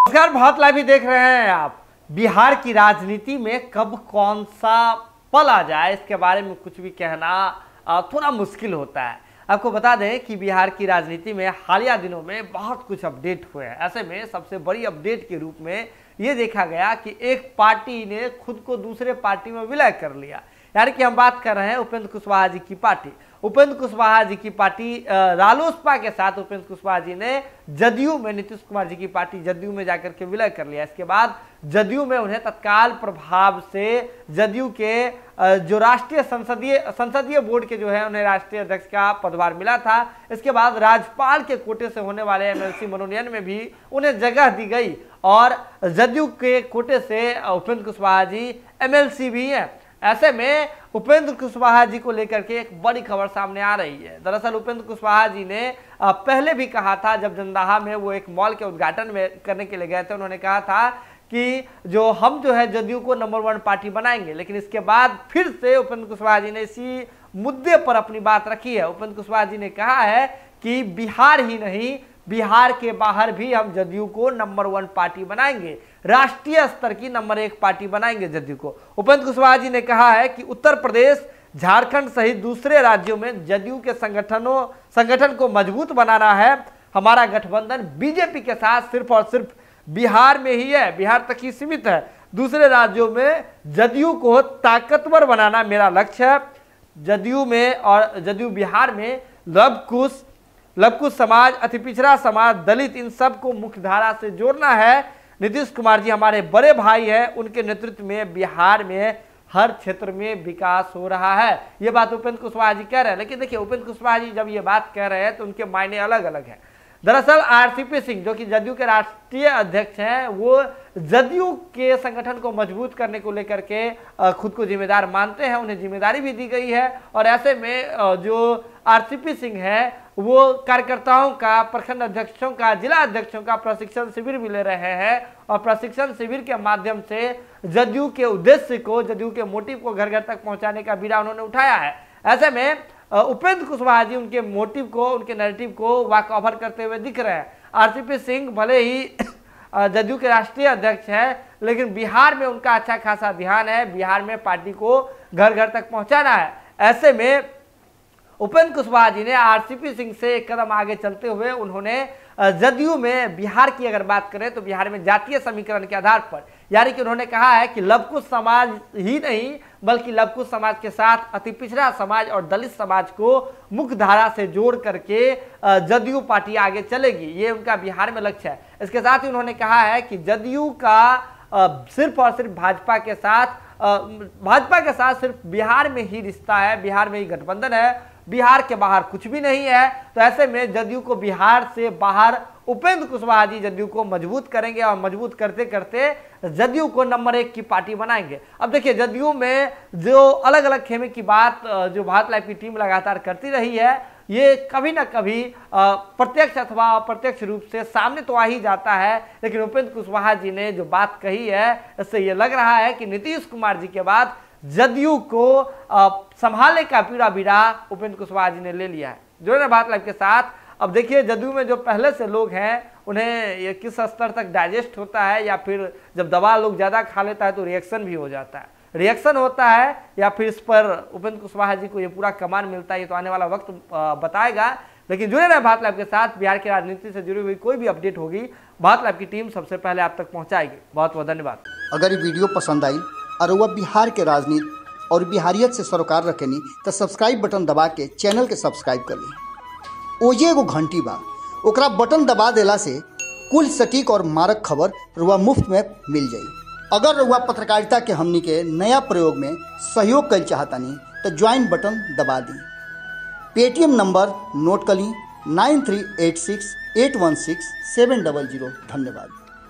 नमस्कार, बहुत लाइव ही देख रहे हैं आप। बिहार की राजनीति में कब कौन सा पल आ जाए, इसके बारे में कुछ भी कहना थोड़ा मुश्किल होता है। आपको बता दें कि बिहार की राजनीति में हालिया दिनों में बहुत कुछ अपडेट हुए हैं। ऐसे में सबसे बड़ी अपडेट के रूप में ये देखा गया कि एक पार्टी ने खुद को दूसरे पार्टी में विलय कर लिया। यानी कि हम बात कर रहे हैं उपेंद्र कुशवाहा जी की पार्टी। उपेंद्र कुशवाहा जी की पार्टी रालोसपा के साथ उपेंद्र कुशवाहा जी ने जदयू में, नीतीश कुमार जी की पार्टी जदयू में जाकर के विलय कर लिया। इसके बाद जदयू में उन्हें तत्काल प्रभाव से जदयू के जो राष्ट्रीय संसदीय बोर्ड के जो है उन्हें राष्ट्रीय अध्यक्ष का पदभार मिला था। इसके बाद राज्यपाल के कोटे से होने वाले एमएलसी मनोनयन में भी उन्हें जगह दी गई और जदयू के कोटे से उपेंद्र कुशवाहा जी एमएलसी भी हैं। ऐसे में उपेंद्र कुशवाहा जी को लेकर के एक बड़ी खबर सामने आ रही है। दरअसल उपेंद्र कुशवाहा जी ने पहले भी कहा था, जब जंदाहा में वो एक मॉल के उद्घाटन में करने के लिए गए थे, उन्होंने कहा था कि जो हम जो है जदयू को नंबर 1 पार्टी बनाएंगे। लेकिन इसके बाद फिर से उपेंद्र कुशवाहा जी ने इसी मुद्दे पर अपनी बात रखी है। उपेंद्र कुशवाहा जी ने कहा है कि बिहार ही नहीं, बिहार के बाहर भी हम जदयू को नंबर 1 पार्टी बनाएंगे, राष्ट्रीय स्तर की नंबर 1 पार्टी बनाएंगे जदयू को। उपेंद्र कुशवाहा जी ने कहा है कि उत्तर प्रदेश, झारखंड सहित दूसरे राज्यों में जदयू के संगठन को मजबूत बनाना है। हमारा गठबंधन बीजेपी के साथ सिर्फ और सिर्फ बिहार में ही है, बिहार तक ही सीमित है। दूसरे राज्यों में जदयू को ताकतवर बनाना मेरा लक्ष्य है। जदयू में और जदयू बिहार में लवकुश समाज, अति पिछड़ा समाज, दलित, इन सबको मुख्य धारा से जोड़ना है। नीतीश कुमार जी हमारे बड़े भाई हैं, उनके नेतृत्व में बिहार में हर क्षेत्र में विकास हो रहा है। ये बात उपेंद्र कुशवाहा जी कह रहे हैं। लेकिन देखिए, उपेंद्र कुशवाहा जी जब ये बात कह रहे हैं तो उनके मायने अलग अलग हैं। दरअसल आरसीपी सिंह, जो कि जदयू के राष्ट्रीय अध्यक्ष हैं, वो जदयू के संगठन को मजबूत करने को लेकर के खुद को जिम्मेदार मानते हैं, उन्हें जिम्मेदारी भी दी गई है। और ऐसे में जो आरसीपी सिंह है वो कार्यकर्ताओं का, प्रखंड अध्यक्षों का, जिला अध्यक्षों का प्रशिक्षण शिविर भी ले रहे हैं और प्रशिक्षण शिविर के माध्यम से जदयू के उद्देश्य को, जदयू के मोटिव को घर घर तक पहुंचाने का बीड़ा उन्होंने उठाया है। ऐसे में उपेंद्र कुशवाहा जी उनके मोटिव को, उनके नैरेटिव को वॉक ओवर करते हुए दिख रहे हैं। आरसीपी सिंह भले ही जदयू के राष्ट्रीय अध्यक्ष हैं, लेकिन बिहार में उनका अच्छा खासा ध्यान है, बिहार में पार्टी को घर घर तक पहुंचाना है। ऐसे में उपेंद्र कुशवाहा जी ने आरसीपी सिंह से एक कदम आगे चलते हुए उन्होंने जदयू में बिहार की अगर बात करें तो बिहार में जातीय समीकरण के आधार पर, यानी कि उन्होंने कहा है कि लवकुश समाज ही नहीं बल्कि लवकुश समाज के साथ अति पिछड़ा समाज और दलित समाज को मुख्य धारा से जोड़ करके जदयू पार्टी आगे चलेगी। ये उनका बिहार में लक्ष्य है। इसके साथ ही उन्होंने कहा है कि जदयू का सिर्फ और सिर्फ भाजपा के साथ सिर्फ बिहार में ही रिश्ता है, बिहार में ही गठबंधन है, बिहार के बाहर कुछ भी नहीं है। तो ऐसे में जदयू को बिहार से बाहर उपेंद्र कुशवाहा जी जदयू को मजबूत करेंगे और मजबूत करते करते जदयू को नंबर 1 की पार्टी बनाएंगे। अब देखिए, जदयू में जो अलग अलग खेमे की बात जो भारत लाइव की टीम लगातार करती रही है, ये कभी ना कभी प्रत्यक्ष अथवा अप्रत्यक्ष रूप से सामने तो आ ही जाता है। लेकिन उपेंद्र कुशवाहा जी ने जो बात कही है, इससे ये लग रहा है कि नीतीश कुमार जी के बाद जदयू को संभालने का पूरा बीड़ा उपेंद्र कुशवाहा जी ने ले लिया है। जुड़े रहे भारत लाइव के साथ। अब देखिए, जदयू में जो पहले से लोग हैं उन्हें ये किस स्तर तक डाइजेस्ट होता है, या फिर जब दवा लोग ज़्यादा खा लेता है तो रिएक्शन भी हो जाता है, रिएक्शन होता है, या फिर इस पर उपेंद्र कुशवाहा जी को ये पूरा कमान मिलता है, ये तो आने वाला वक्त बताएगा। लेकिन जुड़े रहे भारत लाइव के साथ। बिहार की राजनीति से जुड़ी हुई कोई भी अपडेट होगी, भारत लाइव की टीम सबसे पहले आप तक पहुँचाएगी। बहुत बहुत धन्यवाद। अगर ये वीडियो पसंद आई और वह बिहार के राजनीति और बिहारियत से सरोकार रखेनी तो सब्सक्राइब बटन दबा के चैनल के सब्सक्राइब कर ली। ओजे एगो घंटी बा, ओकरा बटन दबा देला से कुल सटीक और मारक खबर रुआ मुफ्त में मिल जाई। अगर रुआ पत्रकारिता के हमनी के नया प्रयोग में सहयोग कर चाहतानी तो ज्वाइन बटन दबा दी। पेटीएम नंबर नोट कर ली 9386816700। धन्यवाद।